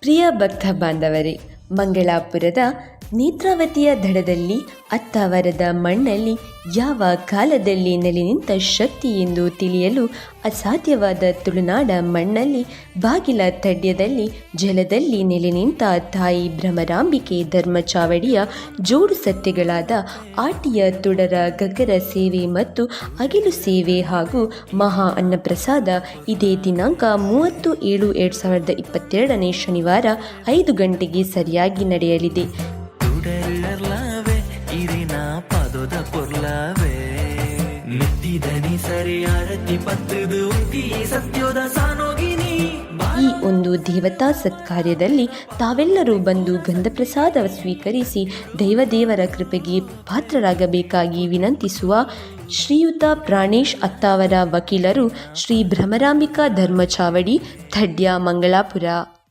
ಪ್ರಿಯ ಭಕ್ತ ಬಾಂಧವರೇ, ಮಂಗಳಾಪುರದ ನೇತ್ರಾವತಿಯ ದಡದಲ್ಲಿ ಅತ್ತಾವರದ ಮಣ್ಣಲ್ಲಿ ಯಾವ ಕಾಲದಲ್ಲಿ ನೆಲೆ ನಿಂತ ಶಕ್ತಿ ಎಂದು ತಿಳಿಯಲು ಅಸಾಧ್ಯವಾದ ತುಳುನಾಡ ಮಣ್ಣಲ್ಲಿ ಬಾಗಿಲ ತಡ್ಯದಲ್ಲಿ ಜಲದಲ್ಲಿ ನೆಲೆ ನಿಂತ ತಾಯಿ ಭ್ರಮರಾಂಬಿಕೆ ಧರ್ಮಚಾವಡಿಯ ಜೋಡು ಸತ್ಯಗಳಾದ ಆಟಿಯ ತುಡರ ಗಗ್ಗರ ಸೇವೆ ಮತ್ತು ಅಗಿಲು ಸೇವೆ ಹಾಗೂ ಮಹಾ ಅನ್ನಪ್ರಸಾದ ಇದೇ ದಿನಾಂಕ 30/7/2022 ಶನಿವಾರ 5 ಗಂಟೆಗೆ ಸರಿಯಾಗಿ ನಡೆಯಲಿದೆ. ಈ ಒಂದು ದೇವತಾ ಸತ್ಕಾರ್ಯದಲ್ಲಿ ತಾವೆಲ್ಲರೂ ಬಂದು ಗಂಧಪ್ರಸಾದ ಸ್ವೀಕರಿಸಿ ದೈವದೇವರ ಕೃಪೆಗೆ ಪಾತ್ರರಾಗಬೇಕಾಗಿ ವಿನಂತಿಸುವ ಶ್ರೀಯುತ ಪ್ರಾಣೇಶ್ ಅತ್ತಾವರ ವಕೀಲರು, ಶ್ರೀ ಭ್ರಮರಾಂಬಿಕಾ ಧರ್ಮಚಾವಡಿ, ಥಡ್ಯ, ಮಂಗಳಾಪುರ.